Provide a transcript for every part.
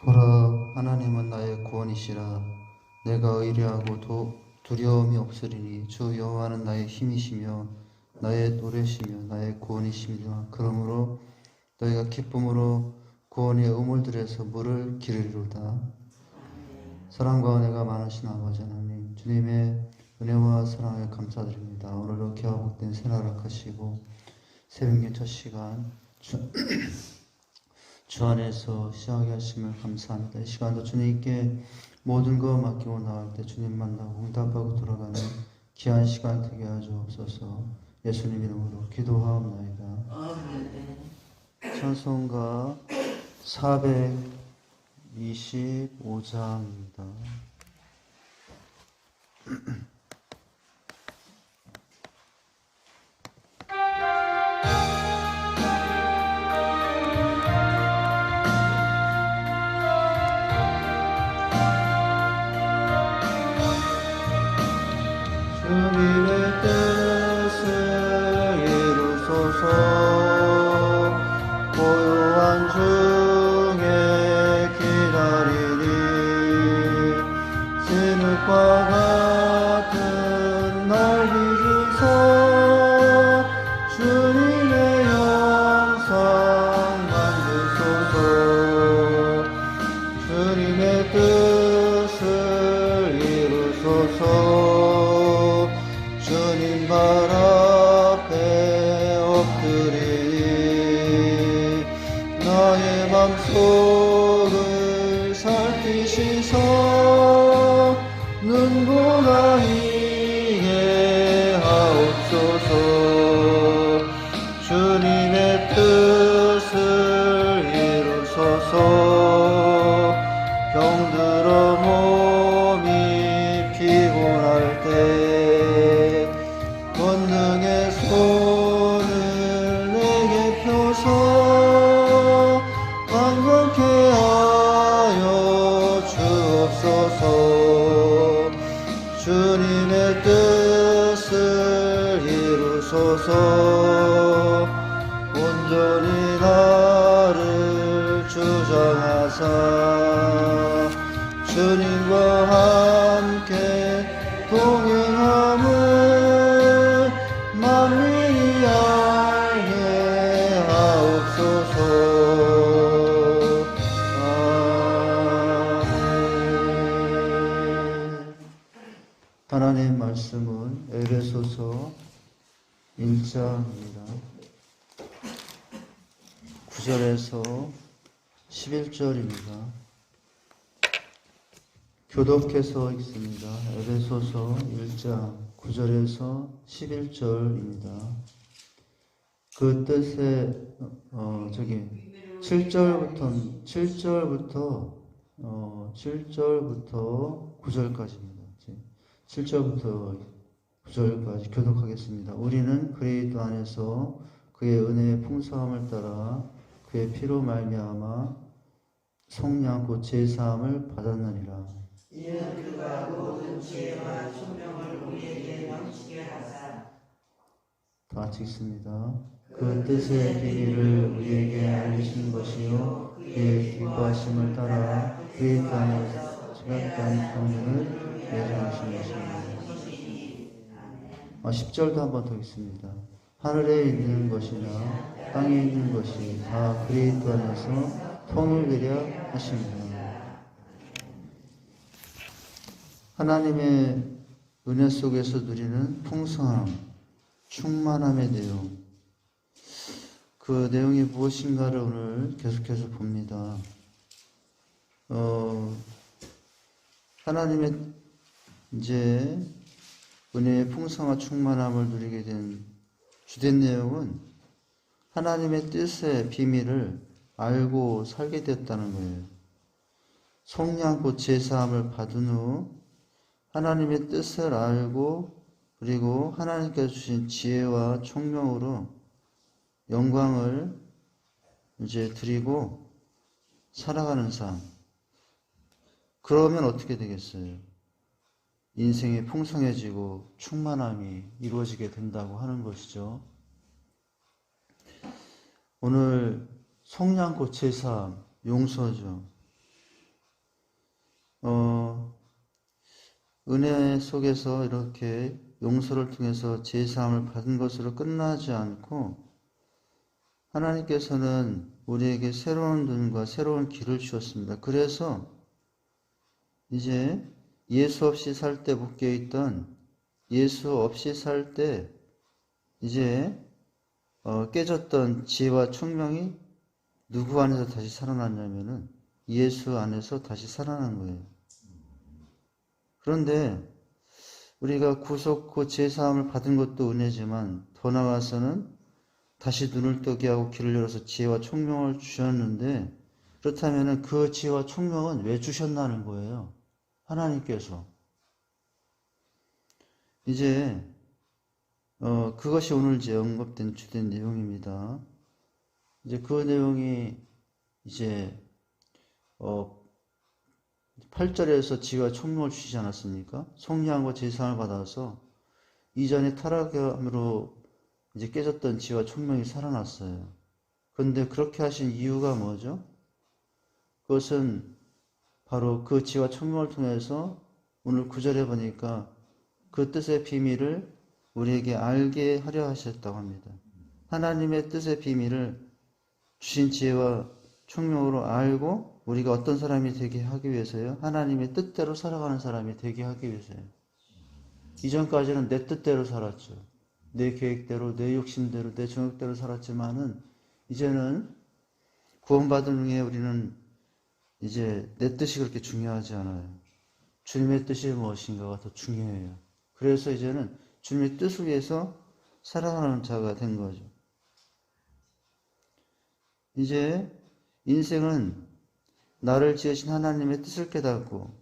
보라, 하나님은 나의 구원이시라. 내가 의뢰하고 두려움이 없으리니 주 여호와는 나의 힘이시며 나의 노래시며 나의 구원이시니라. 그러므로 너희가 기쁨으로 구원의 우물들에서 물을 기르리로다. 사랑과 은혜가 많으신 아버지 하나님, 주님의 은혜와 사랑에 감사드립니다. 오늘도 기와 복된 새날 허락하시고 새벽의 첫 시간 주 안에서 시작하게 하심을 감사합니다. 이 시간도 주님께 모든 것 맡기고 나갈 때 주님 만나고 응답하고 돌아가는 귀한 시간 되게 하시옵소서. 예수님 이름으로 기도하옵나이다. 찬송가 425장입니다. 주님의 뜻을 이루소서. 고요한 중에 기다리니 새벽과 같은 날 빚으사 주님의 영상 만드소서. 주님의 뜻을 이루소서. 주님 발 앞에 엎드리니 나의 맘속을 살피시사 눈보라 이해하옵소서. 주님의 뜻을 이루소서. 병들어 몸이 피곤할 때 권능의 손을 내게 펴서 강건케 하여 주옵소서. 주님의 뜻을 이루소서. 온전히 나를 주장하사 주님과 함께 동행함을 만민이 알게 하옵소서. 아멘. 하나님의 말씀은 에베소서 1장입니다. 9절에서 11절입니다. 교독해서 읽습니다. 에베소서 1장 9절에서 11절입니다. 그 뜻에 7절부터 9절까지입니다. 7절부터 9절까지 교독하겠습니다. 우리는 그리스도 안에서 그의 은혜의 풍성함을 따라 그의 피로 말미암아 속량 곧 제사함을 받았느니라. 이는 그가 모든 지혜와 총명을 우리에게 넘치게 하사 다 같이 읽습니다. 그 뜻의 비밀을 우리에게 알리신 것이요 그의 기뻐하심을 따라 그의 땅에서 지각한 평생을 예정하신 것입니다. 10절도 한번 더 읽습니다. 하늘에 있는 것이나 땅에 있는 것이 다 그리스도 안에서 통일되려 하십니다. 하나님의 은혜 속에서 누리는 풍성함, 충만함의 내용, 그 내용이 무엇인가를 오늘 계속해서 봅니다. 하나님의 이제 은혜의 풍성한 충만함을 누리게 된 주된 내용은 하나님의 뜻의 비밀을 알고 살게 됐다는 거예요. 속량 곧 제사함을 받은 후 하나님의 뜻을 알고 그리고 하나님께서 주신 지혜와 총명으로 영광을 이제 드리고 살아가는 삶. 그러면 어떻게 되겠어요? 인생이 풍성해지고 충만함이 이루어지게 된다고 하는 것이죠. 오늘 속량꽃 제사 용서죠. 은혜 속에서 이렇게 용서를 통해서 제사함을 받은 것으로 끝나지 않고 하나님께서는 우리에게 새로운 눈과 새로운 길을 주었습니다. 그래서 이제 예수 없이 살 때 묶여있던 예수 없이 살 때 이제 깨졌던 지혜와 총명이 누구 안에서 다시 살아났냐면은 예수 안에서 다시 살아난 거예요. 그런데 우리가 구속고 제사함을 받은 것도 은혜지만 더 나아가서는 다시 눈을 뜨게 하고 길을 열어서 지혜와 총명을 주셨는데 그렇다면은 그 지혜와 총명은 왜 주셨나는 거예요. 하나님께서. 이제 그것이 오늘 이제 언급된 주된 내용입니다. 이제 그 내용이 이제 8절에서 지혜와 총명을 주시지 않았습니까? 속량과 제사함을 받아서 이전에 타락함으로 이제 깨졌던 지혜와 총명이 살아났어요. 그런데 그렇게 하신 이유가 뭐죠? 그것은 바로 그 지혜와 총명을 통해서 오늘 9절에 보니까 그 뜻의 비밀을 우리에게 알게 하려 하셨다고 합니다. 하나님의 뜻의 비밀을 주신 지혜와 총명으로 알고 우리가 어떤 사람이 되게 하기 위해서요? 하나님의 뜻대로 살아가는 사람이 되게 하기 위해서요. 이전까지는 내 뜻대로 살았죠. 내 계획대로, 내 욕심대로, 내 정욕대로 살았지만은 이제는 구원받은 후에 우리는 이제 내 뜻이 그렇게 중요하지 않아요. 주님의 뜻이 무엇인가가 더 중요해요. 그래서 이제는 주님의 뜻을 위해서 살아가는 자가 된 거죠. 이제 인생은 나를 지으신 하나님의 뜻을 깨닫고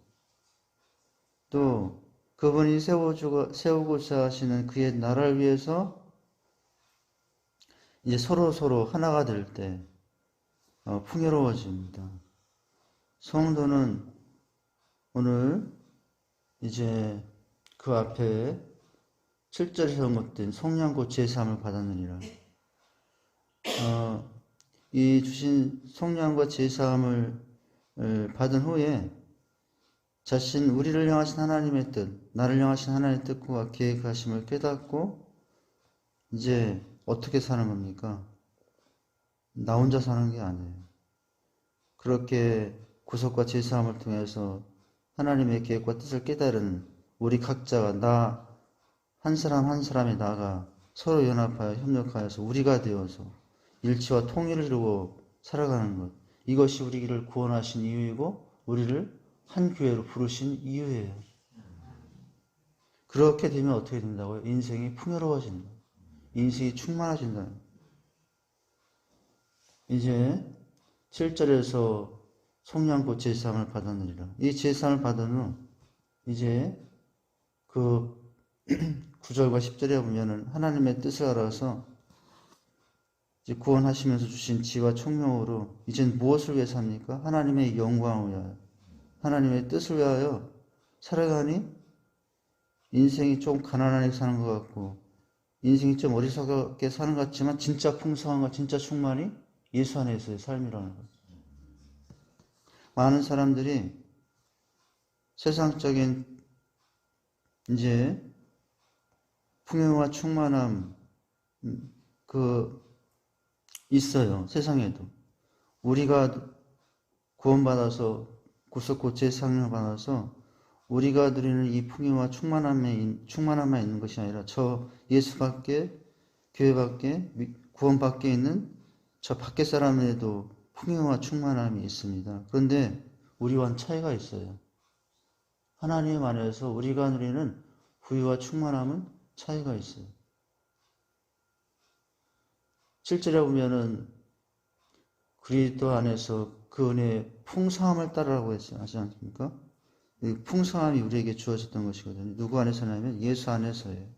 또 그분이 세우고자 하시는 그의 나라를 위해서 이제 서로 하나가 될 때 풍요로워집니다. 성도는 오늘 이제 그 앞에 7절에서 언급된 속량고 제사함을 받았느니라. 이 주신 속량과 제사함을 받은 후에 자신 우리를 향하신 하나님의 뜻, 나를 향하신 하나님의 뜻과 계획하심을 깨닫고 이제 어떻게 사는 겁니까? 나 혼자 사는 게 아니에요. 그렇게 구속과 제사함을 통해서 하나님의 계획과 뜻을 깨달은 우리 각자가 나 한 사람 한 사람이 나가 서로 연합하여 협력하여서 우리가 되어서 일치와 통일을 이루고 살아가는 것. 이것이 우리를 구원하신 이유이고 우리를 한 교회로 부르신 이유예요. 그렇게 되면 어떻게 된다고요? 인생이 풍요로워진다. 인생이 충만해진다. 이제 7절에서 속량고 제사함을 받았느니라. 이 제사함을 받은 후 이제 그 9절과 10절에 보면은 하나님의 뜻을 알아서 이제 구원하시면서 주신 지혜와 총명으로 이젠 무엇을 위해서 합니까? 하나님의 영광을 위하여 하나님의 뜻을 위하여 살아가니 인생이 좀 가난하게 사는 것 같고 인생이 좀 어리석게 사는 것 같지만 진짜 풍성함과 진짜 충만이 예수 안에 있어의 삶이라는 거죠. 많은 사람들이 세상적인 이제 풍요와 충만함 있어요. 세상에도. 우리가 구원받아서 구속고 제사함을 받아서 우리가 누리는 이 풍요와 충만함만 있는 것이 아니라 저 예수 밖에 교회 밖에 구원 밖에 있는 저 밖에 사람에도 풍요와 충만함이 있습니다. 그런데 우리와는 차이가 있어요. 하나님 안에서 우리가 누리는 부유와 충만함은 차이가 있어요. 7절에 보면은 그리스도 안에서 그 은혜의 풍성함을 따르라고 하지 않습니까? 이 풍성함이 우리에게 주어졌던 것이거든요. 누구 안에서냐면 예수 안에서예요.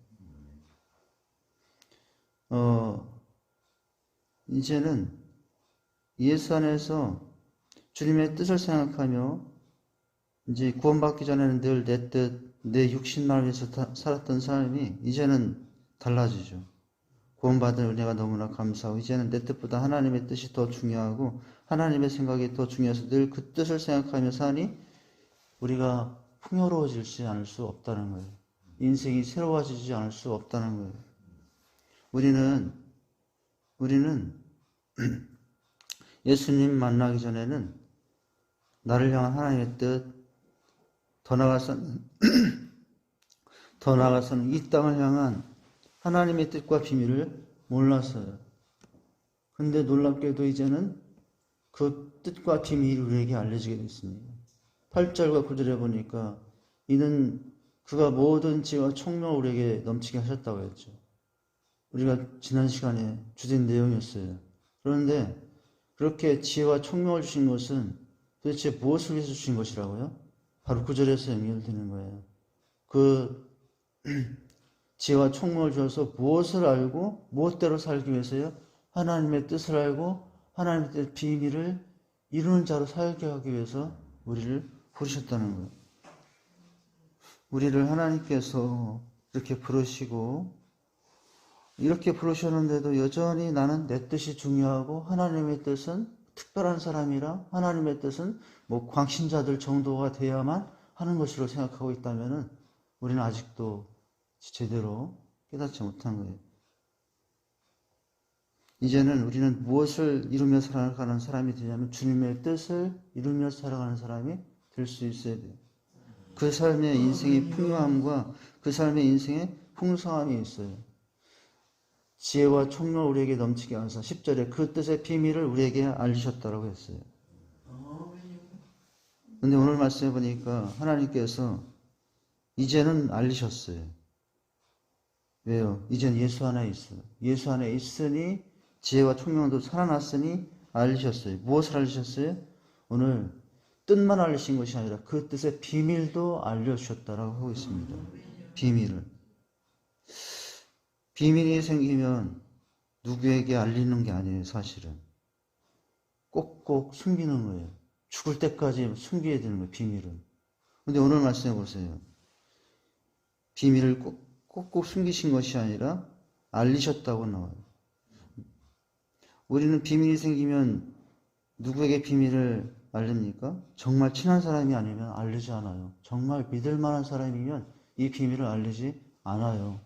이제는 예수 안에서 주님의 뜻을 생각하며 이제 구원받기 전에는 늘 내 뜻, 내 육신만을 위해서 살았던 삶이 이제는 달라지죠. 구원받은 은혜가 너무나 감사하고 이제는 내 뜻보다 하나님의 뜻이 더 중요하고 하나님의 생각이 더 중요해서 늘 그 뜻을 생각하며 사니 우리가 풍요로워지지 않을 수 없다는 거예요. 인생이 새로워지지 않을 수 없다는 거예요. 우리는 예수님 만나기 전에는 나를 향한 하나님의 뜻, 더 나아가서는 이 땅을 향한 하나님의 뜻과 비밀을 몰랐어요. 근데 놀랍게도 이제는 그 뜻과 비밀이 우리에게 알려지게 됐습니다. 8절과 9절에 보니까 이는 그가 모든 지혜와 총명을 우리에게 넘치게 하셨다고 했죠. 우리가 지난 시간에 주된 내용이었어요. 그런데 그렇게 지혜와 총명을 주신 것은 도대체 무엇을 위해서 주신 것이라고요? 바로 9절에서 연결되는 거예요. 그 지혜와 총명을 주어서 무엇을 알고 무엇대로 살기 위해서요? 하나님의 뜻을 알고 하나님의 뜻 비밀을 이루는 자로 살게 하기 위해서 우리를 부르셨다는 거예요. 우리를 하나님께서 이렇게 부르시고 이렇게 부르셨는데도 여전히 나는 내 뜻이 중요하고 하나님의 뜻은 특별한 사람이라 하나님의 뜻은 뭐 광신자들 정도가 돼야만 하는 것으로 생각하고 있다면 우리는 아직도 제대로 깨닫지 못한 거예요. 이제는 우리는 무엇을 이루며 살아가는 사람이 되냐면 주님의 뜻을 이루며 살아가는 사람이 될 수 있어야 돼요. 그 삶의 인생의 풍요함과 그 삶의 인생의 풍성함이 있어요. 지혜와 총명을 우리에게 넘치게 하셔서 10절에 그 뜻의 비밀을 우리에게 알리셨다고 했어요. 근데 오늘 말씀해 보니까 하나님께서 이제는 알리셨어요. 왜요? 이제는 예수 안에 있어요. 예수 안에 있으니 지혜와 총명도 살아났으니 알리셨어요. 무엇을 알리셨어요? 오늘 뜻만 알리신 것이 아니라 그 뜻의 비밀도 알려주셨다라고 하고 있습니다. 비밀을. 비밀이 생기면 누구에게 알리는 게 아니에요, 사실은. 꼭꼭 숨기는 거예요. 죽을 때까지 숨겨야 되는 거예요, 비밀은. 근데 오늘 말씀해 보세요. 비밀을 꼭꼭 숨기신 것이 아니라 알리셨다고 나와요. 우리는 비밀이 생기면 누구에게 비밀을 알립니까? 정말 친한 사람이 아니면 알리지 않아요. 정말 믿을 만한 사람이면 이 비밀을 알리지 않아요.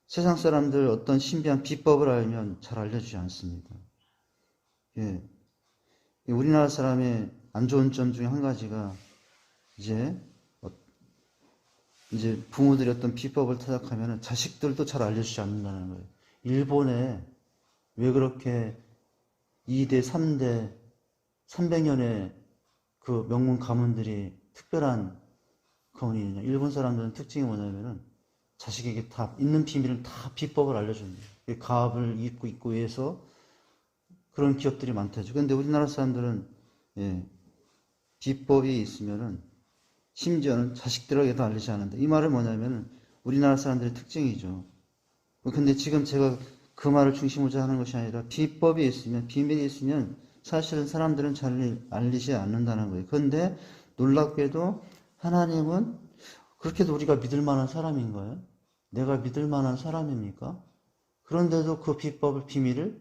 세상 사람들 어떤 신비한 비법을 알면 잘 알려주지 않습니다. 예. 우리나라 사람의 안 좋은 점 중에 한 가지가 이제 부모들이 어떤 비법을 타작하면 자식들도 잘 알려주지 않는다는 거예요. 일본에 왜 그렇게 2대, 3대, 300년의 그 명문 가문들이 특별한 가문이냐. 일본 사람들은 특징이 뭐냐면은 자식에게 다 있는 비밀을 다 비법을 알려줍니다. 가업을 입고 해서 그런 기업들이 많다죠. 그런데 우리나라 사람들은 비법이 있으면은 심지어는 자식들에게도 알리지 않는다. 이 말은 뭐냐면은 우리나라 사람들의 특징이죠. 근데 지금 제가 그 말을 중심으로 하는 것이 아니라 비법이 있으면, 비밀이 있으면 사실은 사람들은 잘 알리지 않는다는 거예요. 그런데 놀랍게도 하나님은 그렇게도 우리가 믿을 만한 사람인가요? 내가 믿을 만한 사람입니까? 그런데도 그 비법을, 비밀을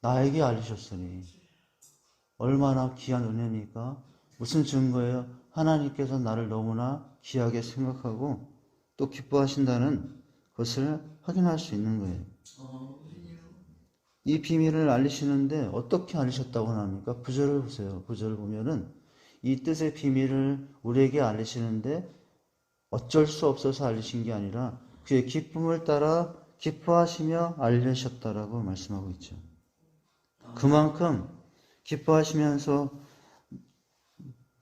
나에게 알리셨으니 얼마나 귀한 은혜입니까? 무슨 증거예요? 하나님께서 나를 너무나 귀하게 생각하고 또 기뻐하신다는 것을 확인할 수 있는 거예요. 이 비밀을 알리시는데 어떻게 알리셨다고 합니까? 9절을 보세요. 9절을 보면은 이 뜻의 비밀을 우리에게 알리시는데 어쩔 수 없어서 알리신 게 아니라 그의 기쁨을 따라 기뻐하시며 알리셨다라고 말씀하고 있죠. 그만큼 기뻐하시면서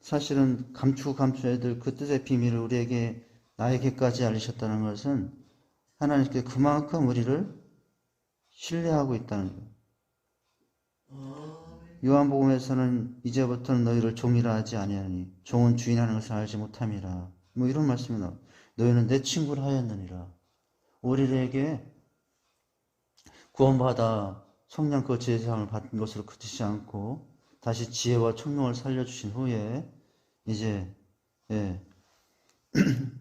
사실은 감춰야 될 그 뜻의 비밀을 우리에게, 나에게까지 알리셨다는 것은 하나님께 그만큼 우리를 신뢰하고 있다는 거예요. 요한복음에서는 이제부터는 너희를 종이라 하지 아니하니 종은 주인하는 것을 알지 못함이라. 뭐 이런 말씀이 나와요. 너희는 내 친구라 하였느니라. 우리에게 구원받아 성령 그 제사함을 받은 것으로 그치지 않고 다시 지혜와 총명을 살려주신 후에 이제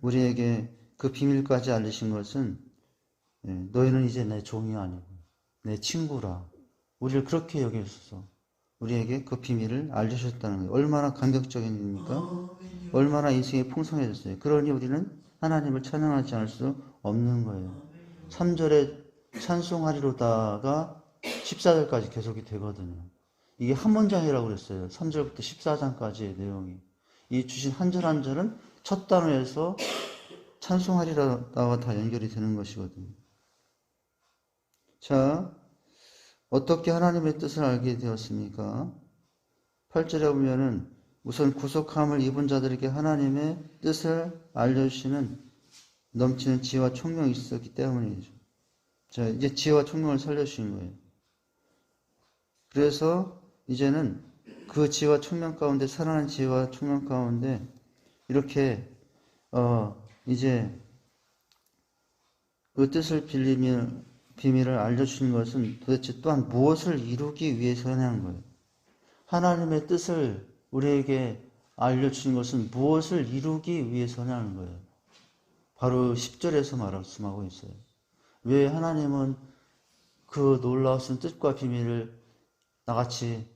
우리에게 그 비밀까지 알리신 것은 너희는 이제 내 종이 아니고 내 친구라. 우리를 그렇게 여기셨어. 우리에게 그 비밀을 알려주셨다는 거예요. 얼마나 감격적인 일입니까? 얼마나 인생이 풍성해졌어요. 그러니 우리는 하나님을 찬양하지 않을 수 없는 거예요. 3절에 찬송하리로다가 14절까지 계속이 되거든요. 이게 한 문장이라고 그랬어요. 3절부터 14장까지의 내용이. 이 주신 한 절 한 절은 첫 단어에서 찬송하리로다가 다 연결이 되는 것이거든요. 자, 어떻게 하나님의 뜻을 알게 되었습니까? 8절에 보면은 우선 구속함을 입은 자들에게 하나님의 뜻을 알려주시는 넘치는 지혜와 총명이 있었기 때문이죠. 자, 이제 지혜와 총명을 살려주신 거예요. 그래서 이제는 그 지혜와 총명 가운데, 살아난 지혜와 총명 가운데 이렇게 이제 그 뜻을 비밀을 알려주신 것은 도대체 또한 무엇을 이루기 위해서냐는 거예요. 하나님의 뜻을 우리에게 알려주신 것은 무엇을 이루기 위해서냐는 거예요. 바로 10절에서 말씀하고 있어요. 왜 하나님은 그 놀라우신 뜻과 비밀을 나같이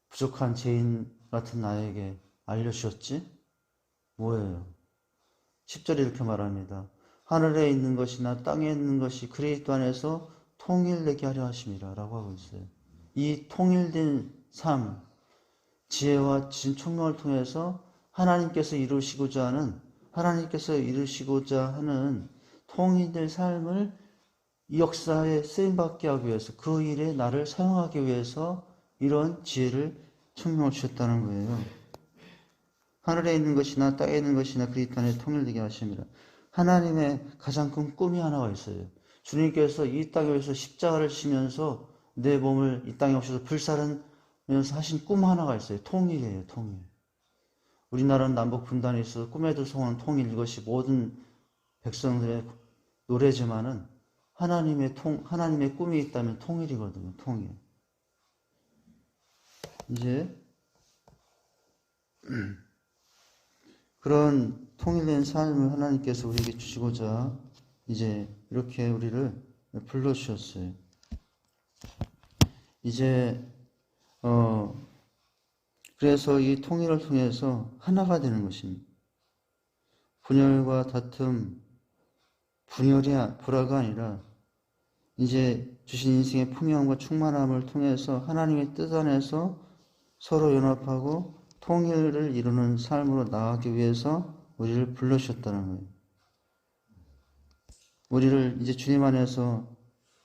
부족한 죄인 같은 나에게 알려주셨지? 뭐예요? 10절에 이렇게 말합니다. 하늘에 있는 것이나 땅에 있는 것이 그리스도 안에서 통일되게 하려 하심이라 라고 하고 있어요. 이 통일된 삶, 지혜와 진총명을 통해서 하나님께서 이루시고자 하는 통일된 삶을 이 역사에 쓰임받게 하기 위해서, 그 일에 나를 사용하기 위해서 이런 지혜를 총명을 주셨다는 거예요. 하늘에 있는 것이나 땅에 있는 것이나 그리스도 안에 통일되게 하심이라. 하나님의 가장 큰 꿈이 하나가 있어요. 주님께서 이 땅에 오셔서 십자가를 지면서 내 몸을 이 땅에 오셔서 불사르면서 하신 꿈 하나가 있어요. 통일이에요. 통일. 우리나라는 남북 분단에 있어서 꿈에도 소원은 통일, 이것이 모든 백성들의 노래지만은 하나님의 꿈이 있다면 통일이거든요. 통일. 이제 그런 통일된 삶을 하나님께서 우리에게 주시고자 이제 이렇게 우리를 불러주셨어요. 이제 그래서 이 통일을 통해서 하나가 되는 것입니다. 분열과 다툼, 불화가 아니라 이제 주신 인생의 풍요함과 충만함을 통해서 하나님의 뜻 안에서 서로 연합하고 통일을 이루는 삶으로 나아가기 위해서 우리를 불러주셨다는 거예요. 우리를 이제 주님 안에서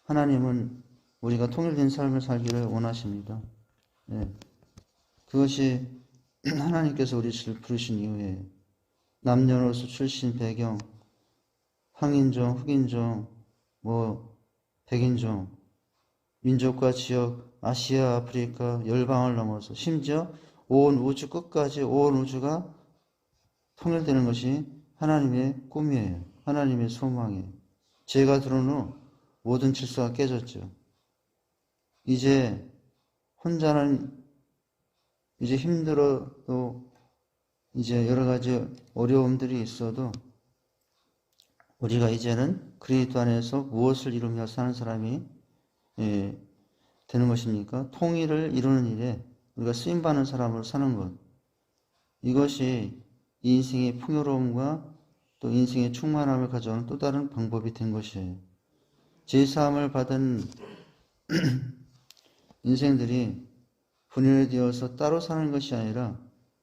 하나님은 우리가 통일된 삶을 살기를 원하십니다. 네. 그것이 하나님께서 우리를 부르신 이유예요. 남녀노소 출신 배경, 황인종, 흑인종, 백인종, 민족과 지역, 아시아, 아프리카, 열방을 넘어서 심지어 온 우주 끝까지 온 우주가 통일되는 것이 하나님의 꿈이에요. 하나님의 소망이에요. 죄가 들어온 후 모든 질서가 깨졌죠. 이제 혼자는 이제 힘들어도 이제 여러 가지 어려움들이 있어도 우리가 이제는 그리스도 안에서 무엇을 이루며 사는 사람이 되는 것입니까? 통일을 이루는 일에 우리가 쓰임받는 사람으로 사는 것. 이것이 인생의 풍요로움과 또 인생의 충만함을 가져오는 또 다른 방법이 된 것이에요. 제사함을 받은 인생들이 분열되어서 따로 사는 것이 아니라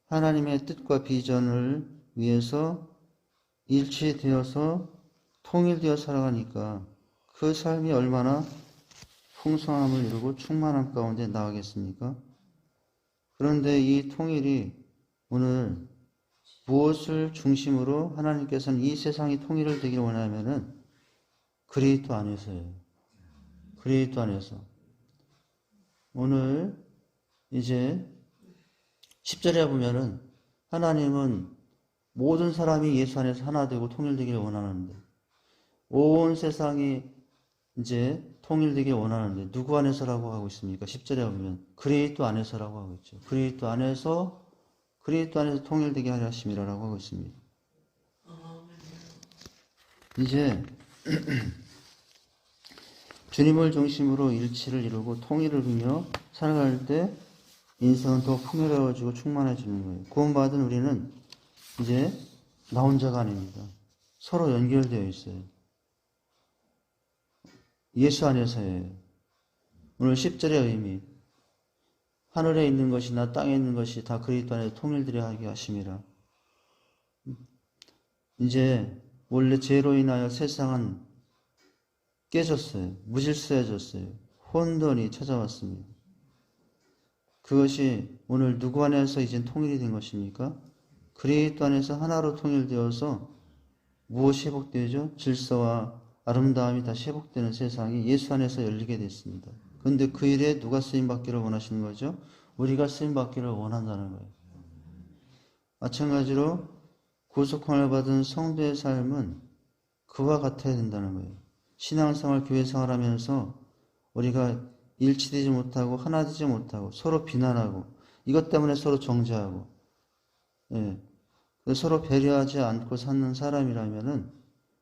하나님의 뜻과 비전을 위해서 일치되어서 통일되어 살아가니까 그 삶이 얼마나 풍성함을 이루고 충만함 가운데 나아가겠습니까? 그런데 이 통일이 오늘 무엇을 중심으로 하나님께서는 이 세상이 통일을 되기를 원하면은 그리스도 안에서예요. 그리스도 안에서. 오늘 이제 10절에 보면은 하나님은 모든 사람이 예수 안에서 하나 되고 통일되기를 원하는데 온 세상이 이제 통일되기를 원하는데 누구 안에서라고 하고 있습니까? 10절에 보면 그리스도 안에서라고 하고 있죠. 그리스도 안에서 통일되게 하려 하심이라고 하고 있습니다. 이제 주님을 중심으로 일치를 이루고 통일을 이루며 살아갈 때 인생은 더 풍요로워지고 충만해지는 거예요. 구원받은 우리는 이제 나 혼자가 아닙니다. 서로 연결되어 있어요. 예수 안에서예요. 오늘 10절의 의미, 하늘에 있는 것이나 땅에 있는 것이 다 그리스도 안에 통일되려 하게 하심이라. 이제 원래 죄로 인하여 세상은 깨졌어요. 무질서해졌어요. 혼돈이 찾아왔습니다. 그것이 오늘 누구 안에서 이제 통일이 된 것입니까? 그리스도 안에서 하나로 통일되어서 무엇이 회복되죠? 질서와 아름다움이 다시 회복되는 세상이 예수 안에서 열리게 됐습니다. 그런데 그 일에 누가 쓰임받기를 원하시는 거죠? 우리가 쓰임받기를 원한다는 거예요. 마찬가지로 구속함을 받은 성도의 삶은 그와 같아야 된다는 거예요. 신앙생활, 교회생활 하면서 우리가 일치되지 못하고 하나 되지 못하고 서로 비난하고 이것 때문에 서로 정죄하고 서로 배려하지 않고 사는 사람이라면은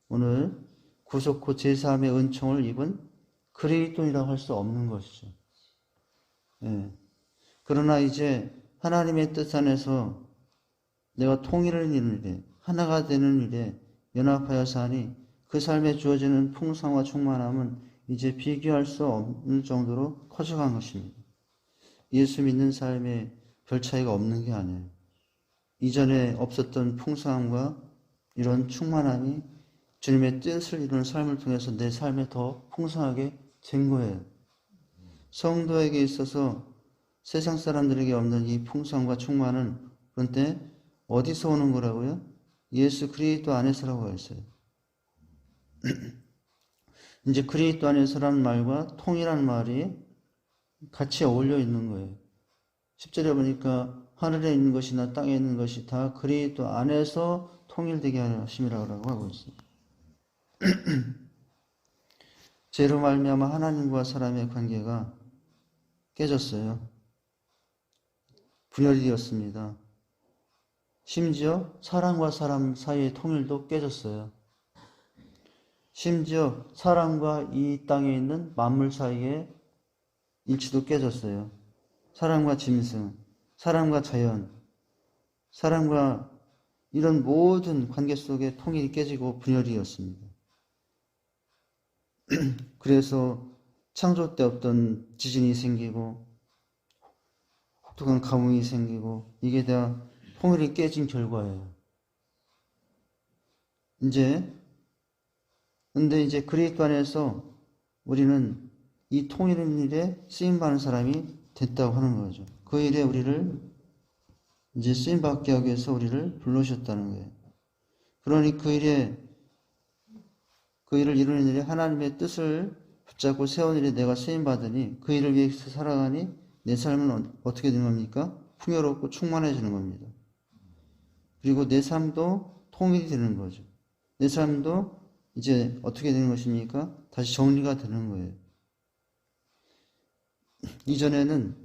오늘 구속 후 제3의 은총을 입은 그리스도인이라고 할 수 없는 것이죠. 그러나 이제 하나님의 뜻 안에서 내가 통일을 이루는 일에 하나가 되는 일에 연합하여서 하니 그 삶에 주어지는 풍성과 충만함은 이제 비교할 수 없는 정도로 커져간 것입니다. 예수 믿는 삶에 별 차이가 없는 게 아니에요. 이전에 없었던 풍성함과 이런 충만함이 주님의 뜻을 이루는 삶을 통해서 내 삶에 더 풍성하게 된 거예요. 성도에게 있어서 세상 사람들에게 없는 이 풍성과 충만은 그런데 어디서 오는 거라고요? 예수 그리스도 안에서라고 했어요. 이제 그리스도 안에서라는 말과 통이라는 말이 같이 어울려 있는 거예요. 10절에 보니까 하늘에 있는 것이나 땅에 있는 것이 다 그리스도 안에서 통일되게 하심이라고 하고 있어요. 죄로 말미암아 하나님과 사람의 관계가 깨졌어요. 분열이 되었습니다. 심지어 사람과 사람 사이의 통일도 깨졌어요. 심지어 사람과 이 땅에 있는 만물 사이의 일치도 깨졌어요. 사람과 짐승, 사람과 자연, 사람과 이런 모든 관계 속에 통일이 깨지고 분열이었습니다. 그래서 창조 때 없던 지진이 생기고 혹독한 가뭄이 생기고 이게 다 통일이 깨진 결과예요. 근데 이제 그리스도 안에서 우리는 이 통일의 일에 쓰임받는 사람이 됐다고 하는 거죠. 그 일에 우리를 이제 쓰임받게 하기 위해서 우리를 불러주셨다는 거예요. 그러니 그 일을 이루는 일에 하나님의 뜻을 붙잡고 세운 일에 내가 쓰임받으니 그 일을 위해서 살아가니 내 삶은 어떻게 되는 겁니까? 풍요롭고 충만해지는 겁니다. 그리고 내 삶도 통일이 되는 거죠. 내 삶도 이제 어떻게 되는 것입니까? 다시 정리가 되는 거예요. 이전에는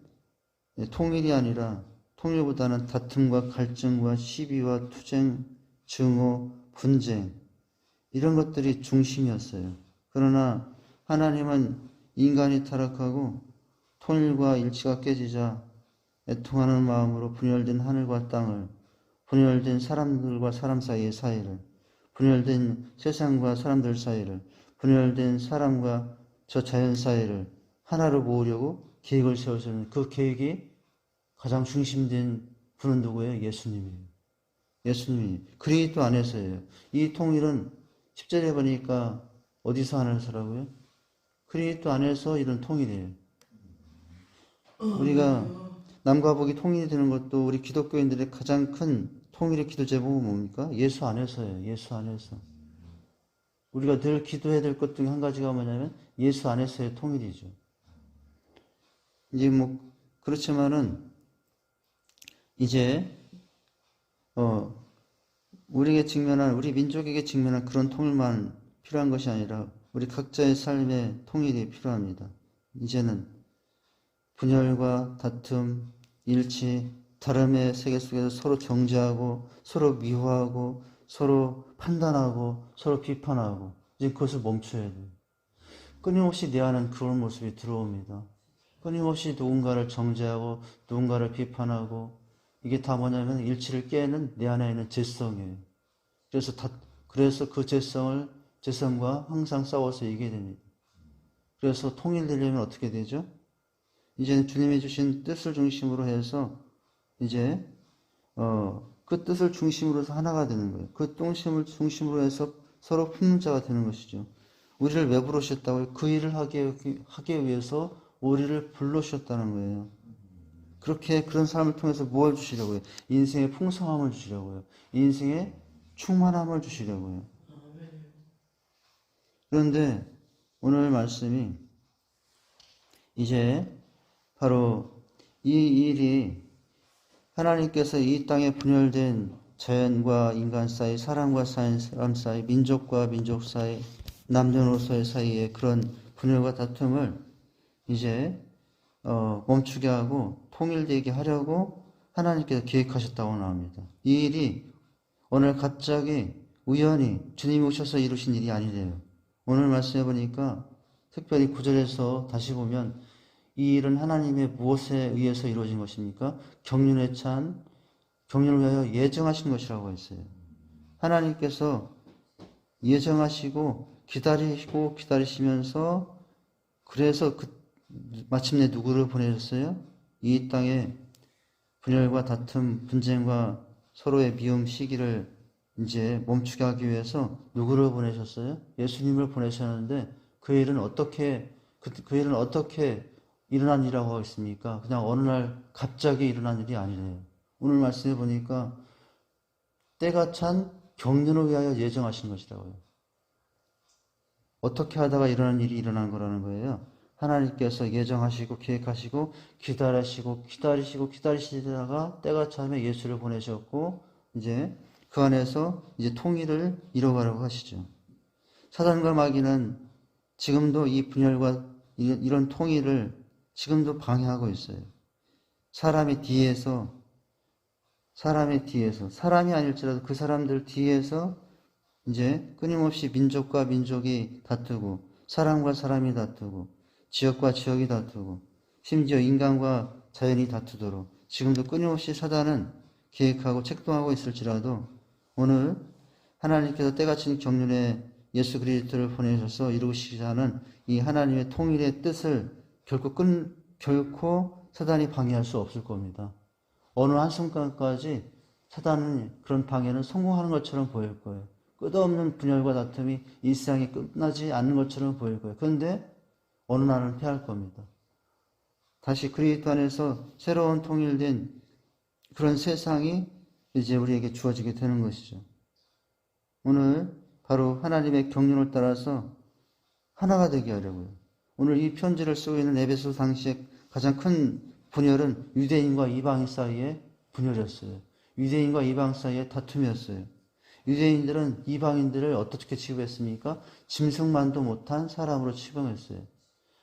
통일이 아니라 통일보다는 다툼과 갈증과 시비와 투쟁, 증오, 분쟁 이런 것들이 중심이었어요. 그러나 하나님은 인간이 타락하고 통일과 일치가 깨지자 애통하는 마음으로 분열된 하늘과 땅을, 분열된 사람들과 사람 사이의 사이를, 분열된 세상과 사람들 사이를, 분열된 사람과 저 자연 사이를 하나로 모으려고 계획을 세우시는 그 계획이 가장 중심된 분은 누구예요? 예수님이에요. 예수님이 그리스도 안에서예요. 이 통일은 10절에 보니까 어디서 안에서라고요? 그리스도 안에서 이런 통일이에요. 우리가 남과 북이 통일이 되는 것도 우리 기독교인들의 가장 큰 통일의 기도 제목은 뭡니까? 예수 안에서예요. 예수 안에서. 우리가 늘 기도해야 될 것 중에 한 가지가 뭐냐면 예수 안에서의 통일이죠. 이제 그렇지만은 이제 우리에게 직면한, 우리 민족에게 직면한 그런 통일만 필요한 것이 아니라 우리 각자의 삶의 통일이 필요합니다. 이제는 분열과 다툼, 일치, 다름의 세계 속에서 서로 정죄하고 서로 미워하고 서로 판단하고 서로 비판하고 이제 그것을 멈춰야 돼요. 끊임없이 내 안은 그런 모습이 들어옵니다. 끊임없이 누군가를 정죄하고 누군가를 비판하고 이게 다 뭐냐면 일치를 깨는 내 안에 있는 죄성이에요. 그래서 그 죄성과 항상 싸워서 이기게 됩니다. 그래서 통일되려면 어떻게 되죠? 이제는 주님이 주신 뜻을 중심으로 해서 이제 그 뜻을 중심으로 해서 하나가 되는 거예요. 그 뜻을 중심으로 해서 서로 품는 자가 되는 것이죠. 우리를 왜 부르셨다고요? 그 일을 하기 위해서 우리를 불러주셨다는 거예요. 그런 삶을 통해서 무엇을 주시려고요? 인생의 풍성함을 주시려고요. 인생의 충만함을 주시려고요. 그런데 오늘 말씀이 이제 바로 이 일이 하나님께서 이 땅에 분열된 자연과 인간 사이, 사람과 사람 사이, 민족과 민족 사이, 남녀노소 사이의 그런 분열과 다툼을 이제 멈추게 하고 통일되게 하려고 하나님께서 계획하셨다고 나옵니다. 이 일이 오늘 갑자기 우연히 주님이 오셔서 이루신 일이 아니래요. 오늘 말씀해 보니까 특별히 9절에서 다시 보면 이 일은 하나님의 무엇에 의해서 이루어진 것입니까? 경륜을 위하여 예정하신 것이라고 했어요. 하나님께서 예정하시고 기다리시면서 그래서 마침내 누구를 보내셨어요? 이 땅에 분열과 다툼, 분쟁과 서로의 미움, 시기를 이제 멈추게 하기 위해서 누구를 보내셨어요? 예수님을 보내셨는데 그 일은 어떻게 일어난 일이라고 하겠습니까? 그냥 어느 날 갑자기 일어난 일이 아니래요. 오늘 말씀해 보니까 때가 찬 경륜을 위하여 예정하신 것이라고요. 어떻게 하다가 일어난 일이 일어난 거라는 거예요. 하나님께서 예정하시고 계획하시고 기다리시다가 때가 차면 예수를 보내셨고 이제 그 안에서 이제 통일을 이뤄가려고 하시죠. 사단과 마귀는 지금도 이 분열과 이런 통일을 지금도 방해하고 있어요. 사람이 사람이 아닐지라도 그 사람들 뒤에서 이제 끊임없이 민족과 민족이 다투고 사람과 사람이 다투고 지역과 지역이 다투고 심지어 인간과 자연이 다투도록 지금도 끊임없이 사단은 계획하고 책동하고 있을지라도 오늘 하나님께서 때같이 경륜에 예수 그리스도를 보내셔서 이루시자는 이 하나님의 통일의 뜻을 결코 사단이 방해할 수 없을 겁니다. 어느 한순간까지 사단은 그런 방해는 성공하는 것처럼 보일 거예요. 끝없는 분열과 다툼이 이 세상에 끝나지 않는 것처럼 보일 거예요. 그런데 어느 날은 패할 겁니다. 다시 그리스도 안에서 새로운 통일된 그런 세상이 이제 우리에게 주어지게 되는 것이죠. 오늘 바로 하나님의 경륜을 따라서 하나가 되게 하려고요. 오늘 이 편지를 쓰고 있는 에베소 당시에 가장 큰 분열은 유대인과 이방인 사이의 분열이었어요. 유대인과 이방 사이의 다툼이었어요. 유대인들은 이방인들을 어떻게 취급했습니까? 짐승만도 못한 사람으로 취급했어요.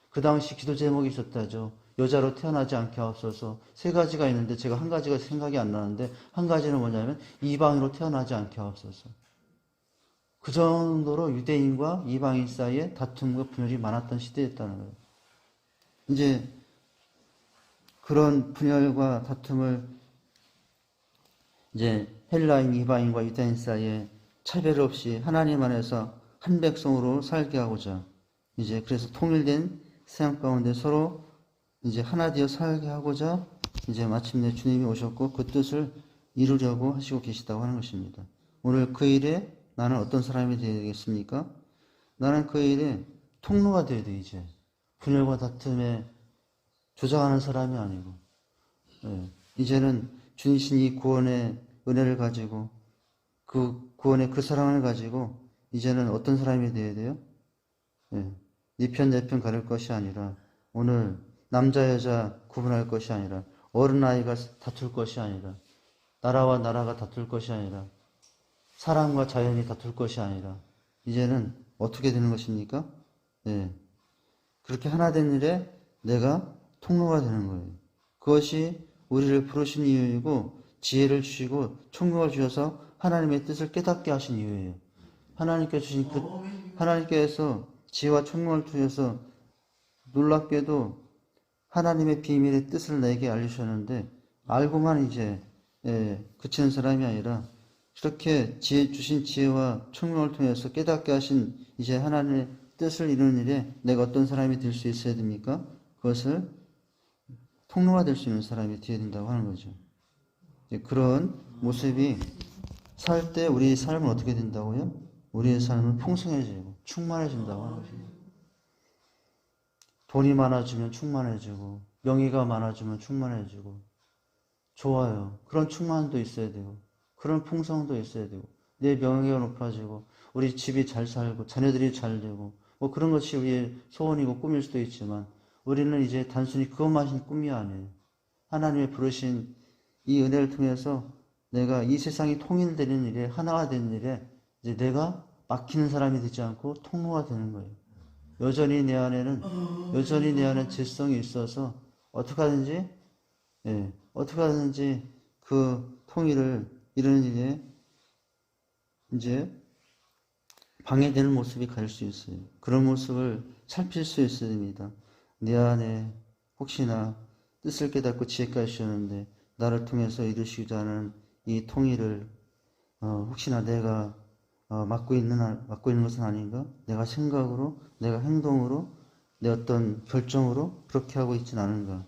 그 당시 기도 제목이 있었다죠. 여자로 태어나지 않게 하옵소서. 세 가지가 있는데 제가 한 가지가 생각이 안 나는데 한 가지는 뭐냐면 이방인으로 태어나지 않게 하옵소서. 그 정도로 유대인과 이방인 사이에 다툼과 분열이 많았던 시대였다는 거예요. 이제 그런 분열과 다툼을 이제 헬라인, 이방인과 유대인 사이에 차별 없이 하나님 안에서 한 백성으로 살게 하고자 이제 그래서 통일된 세상 가운데 서로 이제 하나 되어 살게 하고자 이제 마침내 주님이 오셨고 그 뜻을 이루려고 하시고 계시다고 하는 것입니다. 오늘 그 일에 나는 어떤 사람이 되어야 되겠습니까? 나는 그 일에 통로가 되어야 돼, 이제. 분열과 다툼에 조장하는 사람이 아니고. 이제는 주니신 이 구원의 은혜를 가지고 그 구원의 그 사랑을 가지고 이제는 어떤 사람이 되어야 돼요? 네 편 내 편 가릴 것이 아니라 오늘 남자 여자 구분할 것이 아니라 어른 아이가 다툴 것이 아니라 나라와 나라가 다툴 것이 아니라 사람과 자연이 다툴 것이 아니라 이제는 어떻게 되는 것입니까? 그렇게 하나 된 일에 내가 통로가 되는 거예요. 그것이 우리를 부르신 이유이고 지혜를 주시고 총명을 주셔서 하나님의 뜻을 깨닫게 하신 이유예요. 하나님께서 지혜와 총명을 주셔서 놀랍게도 하나님의 비밀의 뜻을 내게 알려주셨는데 알고만 이제 그치는 사람이 아니라 이렇게 주신 지혜와 총명을 통해서 깨닫게 하신 이제 하나님의 뜻을 이루는 일에 내가 어떤 사람이 될 수 있어야 됩니까? 그것을 통로가 될 수 있는 사람이 되어야 된다고 하는 거죠. 그런 모습이 살 때 우리 삶은 어떻게 된다고요? 우리의 삶은 풍성해지고 충만해진다고 하는 거죠. 돈이 많아지면 충만해지고 명예가 많아지면 충만해지고 좋아요. 그런 충만도 있어야 되고 그런 풍성도 있어야 되고 내 명예가 높아지고 우리 집이 잘 살고 자녀들이 잘 되고 뭐 그런 것이 우리의 소원이고 꿈일 수도 있지만 우리는 이제 단순히 그것만이 꿈이 아니에요. 하나님의 부르신 이 은혜를 통해서 내가 이 세상이 통일되는 일에 하나가 되는 일에 이제 내가 막히는 사람이 되지 않고 통로가 되는 거예요. 여전히 내 안에 죄성이 있어서 어떻게 하든지 그 통일을 이루는 일에 이제 방해되는 모습이 갈 수 있어요. 그런 모습을 살필 수 있어야 됩니다. 내 안에 혹시나 뜻을 깨닫고 지혜까지 주셨는데 나를 통해서 이루시고자 하는 이 통일을 혹시나 내가 맡고 있는 것은 아닌가? 내가 생각으로, 내가 행동으로, 내 어떤 결정으로 그렇게 하고 있지는 않은가?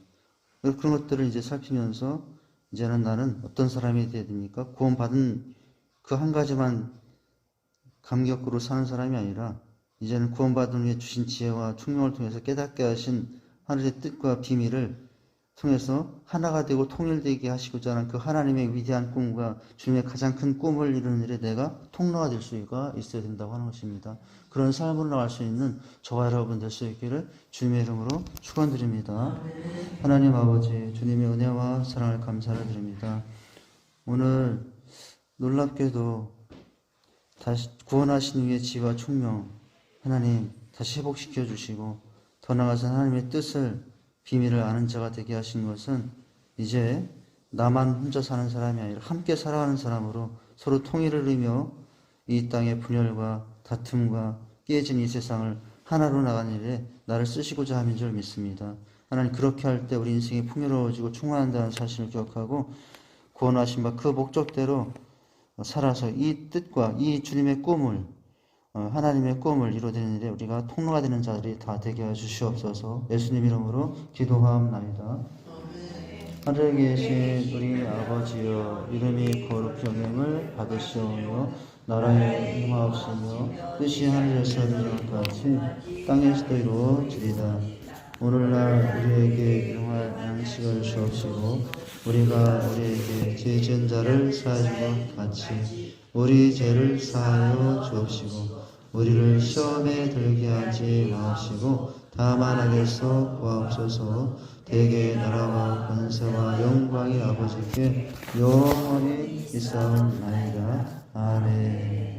그런 것들을 이제 살피면서 이제는 나는 어떤 사람이 되어야 됩니까? 구원받은 그 한 가지만 감격으로 사는 사람이 아니라 이제는 구원받은 후에 주신 지혜와 총명을 통해서 깨닫게 하신 하늘의 뜻과 비밀을 통해서 하나가 되고 통일되게 하시고자 하는 그 하나님의 위대한 꿈과 주님의 가장 큰 꿈을 이루는 일에 내가 통로가 될 수가 있어야 된다고 하는 것입니다. 그런 삶으로 나갈 수 있는 저와 여러분 될 수 있기를 주님의 이름으로 축원드립니다. 하나님 아버지 주님의 은혜와 사랑을 감사를 드립니다. 오늘 놀랍게도 다시 구원하신 후에 지혜와 총명 하나님 다시 회복시켜 주시고 더 나아가서 하나님의 뜻을 비밀을 아는 자가 되게 하신 것은 이제 나만 혼자 사는 사람이 아니라 함께 살아가는 사람으로 서로 통일을 이루며 이 땅의 분열과 다툼과 깨진 이 세상을 하나로 나가는 일에 나를 쓰시고자 함인 줄 믿습니다. 하나님 그렇게 할 때 우리 인생이 풍요로워지고 충만한다는 사실을 기억하고 구원하신 바 그 목적대로 살아서 이 뜻과 이 주님의 꿈을 하나님의 꿈을 이루어내는 일에 우리가 통로가 되는 자들이 다 되게 해주시옵소서. 예수님 이름으로 기도하옵나이다. 하늘에 계신 우리 아버지여 이름이 거룩히 여김을 받으시오며 나라에 임하옵시며 뜻이 하늘에서 이루어진 것 같이 땅에서도 이루어지리다. 오늘날 우리에게 일용할 양식을 주옵시고 우리가 우리에게 죄 지은 자를 사하여 준 것 같이 우리 죄를 사하여 주옵시고 우리를 시험에 들게 하지 마옵시고 다만 악에서 구하옵소서. 대개 나라와 권세와 영광이 아버지께 영원히 있사옵나이다. 아멘.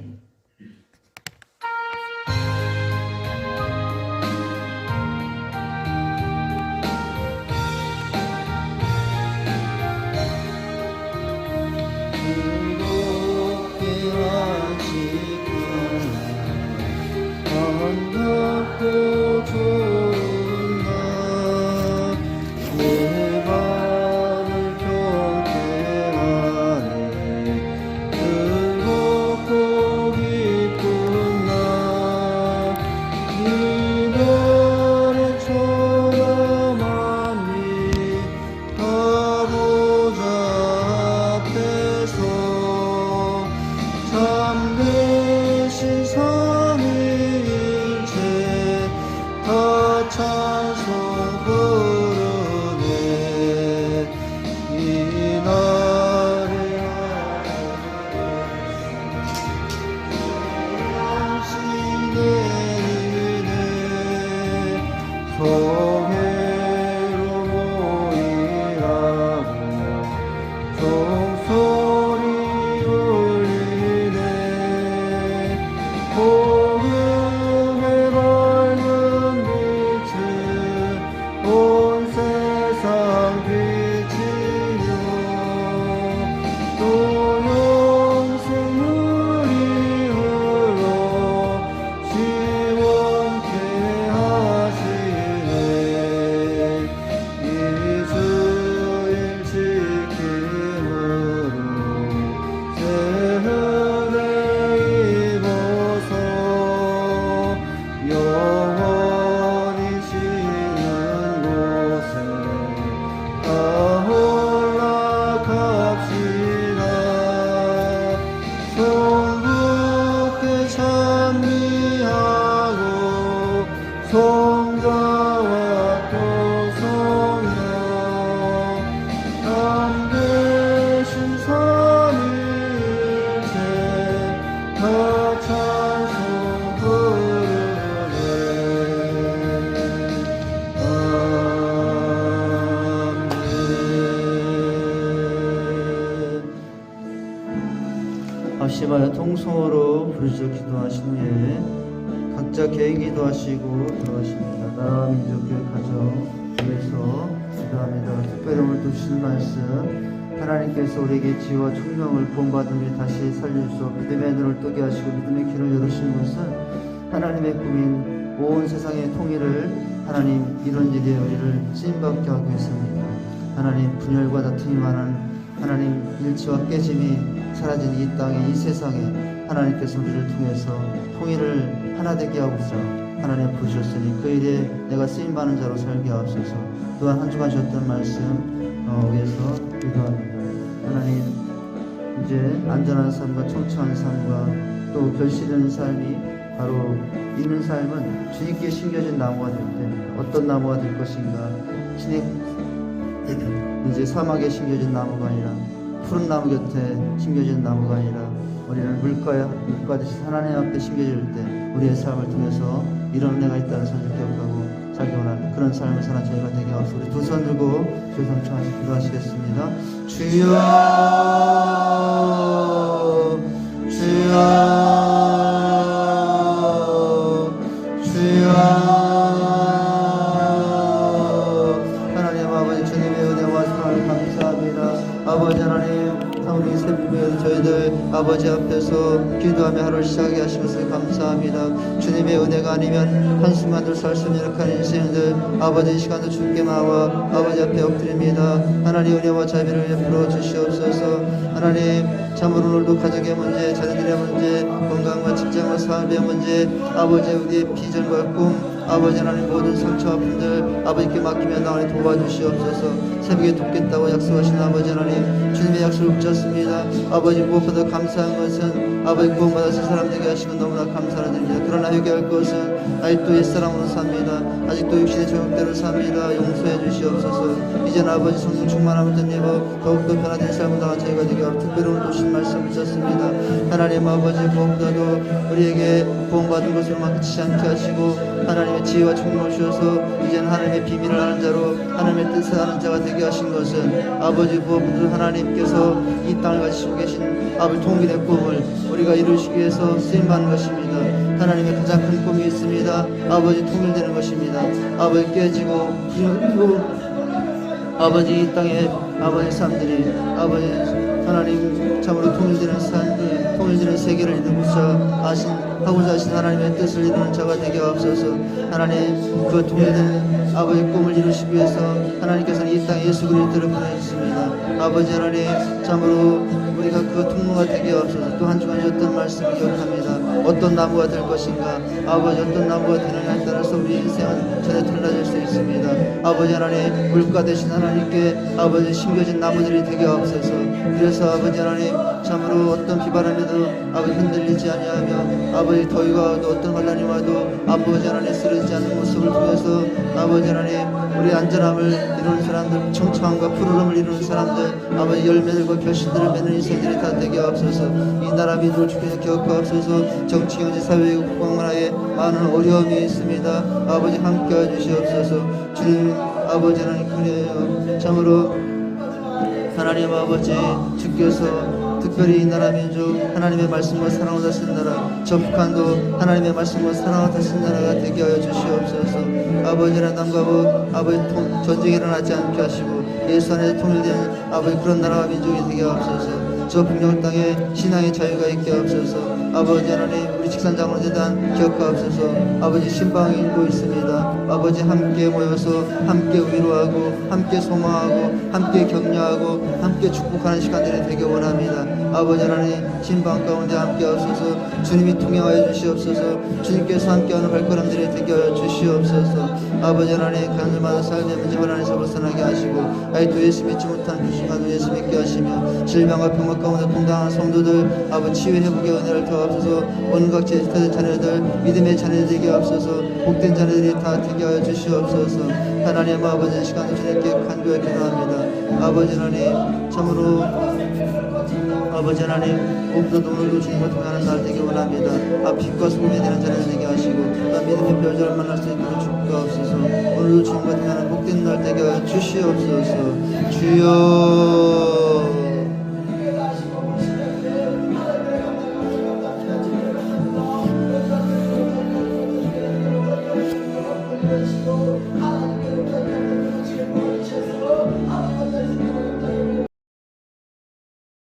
합심하여 통성으로 부르짖어 기도하신 후에 각자 개인 기도하시고 들어가십니다. 나라와 민족 교회 가정 위해서 기도합니다. 특별히 오늘도 주신 말씀 하나님께서 우리에게 지혜와 총명을 구원받은 우리 다시 살려주시고 믿음의 눈을 뜨게 하시고 믿음의 길을 열으신 것은 하나님의 꿈인 온 세상의 통일을 하나님 이런 일에 우리를 쓰임받게 하기 위해서입니다. 하나님 분열과 다툼이 많은 하나님 일치와 깨짐이 사라진 이 땅에 이 세상에 하나님께서 우리를 통해서 통일을 하나 되게 하고서 하나님 부르셨으니 그 일에 내가 쓰임받는 자로 살게 하옵소서. 또한 한 주간 주셨던 말씀 위해서 기도합니다. 하나님 이제 안전한 삶과 청초한 삶과 또 결실하는 삶이 바로 있는 삶은 주님께 심겨진 나무가 될 때입니다. 어떤 나무가 될 것인가? 이제 사막에 심겨진 나무가 아니라 푸른 나무 곁에 심겨진 나무가 아니라 우리는 물가 대신 하나님 앞에 심겨질 때 우리의 삶을 통해서 이런 은혜가 있다는 사실을 기억하고 살기 원하는 그런 삶을 사는 저희가 되게 하옵소서. 우리 두 손 들고 주여 성청하시고 기도하시겠습니다. 주여 주여 주여 하나님 아버지 주님의 은혜와 사랑을 감사합니다. 아버지 하나님 우리 새벽에 저희들 아버지 앞에서 기도하며 하루를 시작하게 하시면서 감사합니다. 주님의 은혜가 아니면 한순간도 살 수 없는 이렇게 인생들 아버지 이 시간도 주께 나와 아버지 앞에 엎드립니다. 하나님 은혜와 자비를 베풀어 주시옵소서. 하나님 참으로 오늘도 가족의 문제, 자녀들의 문제, 건강과 직장과 사업의 문제, 아버지 우리의 비전과 꿈 아버지 하나님 모든 상처 아픔들 아버지께 맡기며 나오니 도와주시옵소서. 새벽에 돕겠다고 약속하신 아버지 하나님 주님의 약속을 붙잡습니다. 아버지 무엇보다 감사한 것은 아버지 구원받아서 사람 되게 하시면 너무나 감사드립니다. 그러나 회개할 것은 아직도 옛사람으로 삽니다. 아직도 육신의 저격대로 삽니다. 용서해 주시옵소서. 이제는 아버지 성령 충만함을 드리고 더욱더 변화된 삶을 당한 저희가 되게 하고 특별히 오늘 오신 말씀을 붙잡습니다. 하나님 아버지 무엇보다도 우리에게 구원받은 것으로만 그치지 않게 하시고 하나님의 지혜와 총명을 주셔서 이제는 하나님의 비밀을 아는 자로 하나님의 뜻을 아는 자가 되게 하신 것은 아버지 무엇보다도 하나님께서 이 땅을 가지시고 계신 아버지 통일의 꿈을 우리가 이루시기 위해서 쓰임받는 것입니다. 하나님의 가장 큰 꿈이 있습니다. 아버지 통일되는 것입니다. 아버지 깨지고 그리고 아버지 이 땅에 아버지 사람들이 아버지 하나님 참으로 통일되는 사람들 통일되는 세계를 이루고자 하고자 하신 하나님의 뜻을 이루는 자가 되게 하옵소서. 하나님 그 통일된 아버지 꿈을 이루시기 위해서 하나님께서는 이 땅에 예수 그리스도를 보내주셨습니다. 아버지 하나님 참으로 우리가 그 통로가 되게 하옵소서. 또 한 주간이었던 말씀을 기억합니다. 어떤 나무가 될 것인가 아버지 어떤 나무가 되느냐에 따라서 우리 인생은 전에 달라질 수 있습니다. 아버지 하나님 물가 대신 하나님께 아버지 심겨진 나무들이 되게 하옵소서. 그래서 아버지 하나님 참으로 어떤 비바람에도 아버지 흔들리지 아니하며 아버지 더위가 와도 어떤 환난이 와도 아버지 하나님 쓰러지지 않는 모습을 통해서 아버지 하나님 우리 안전함을 이루는 사람들 청청함과 푸르름을 이루는 사람들 아버지 열매들과 결실들을 맺는 인생들이 다 되게 하옵소서. 이 나라 민족을 주께서 기억하옵소서. 정치 경제 사회 국방문화에 많은 어려움이 있습니다. 아버지 함께해 주시옵소서. 주님 아버지 하나님 그래요. 참으로 하나님 아버지 주께서 특별히 이 나라 민족 하나님의 말씀과 사랑을 다스린 나라 저 북한도 하나님의 말씀과 사랑을 다스린 나라가 되게 하여 주시옵소서. 아버지는 남과 북 아버지 전쟁이 일어나지 않게 하시고 예산에 통일된 아버지 그런 나라와 민족이 되게 하옵소서. 저 북녘 땅에 신앙의 자유가 있게 하옵소서. 아버지 하나님 우리 직산장로 재단 기억하옵소서. 아버지 신방일도 있습니다. 아버지 함께 모여서 함께 위로하고 함께 소망하고 함께 격려하고 함께 축복하는 시간들이 되게 원합니다. 아버지 하나님 신방 가운데 함께 하옵소서. 주님이 통행하여 주시옵소서. 주님께서 함께하는 발걸음들이 되게 하여 주시옵소서. 아버지 하나님 간절마다 삶의 문제만 안에서 벗어나게 하시고 아직도 예수 믿지 못한 그 순간도 예수 믿게 하시며 질병과 병과 가운데 동당한 성도들 아버지 치유 회복의 은혜를 더하옵소서. 온갖 제자들 자녀들 믿음의 자녀들 되게 하옵소서. 복된 자녀들이 다 되게 하여 주시옵소서. 하나님 아버지 시간을 주님께 간구해 기도합니다. 아버지 하나님 참으로 아버지 하나님 오늘도 오늘도 주님과 동행하는 날 되기 원합니다. 빛과 소금이 되는 자녀들 되게 하시고 믿음의 별자를 만날 수 있도록 축복하옵소서. 오늘도 주님과 동행하는 복된 날 되게 하여 주시옵소서. 주여 하나님을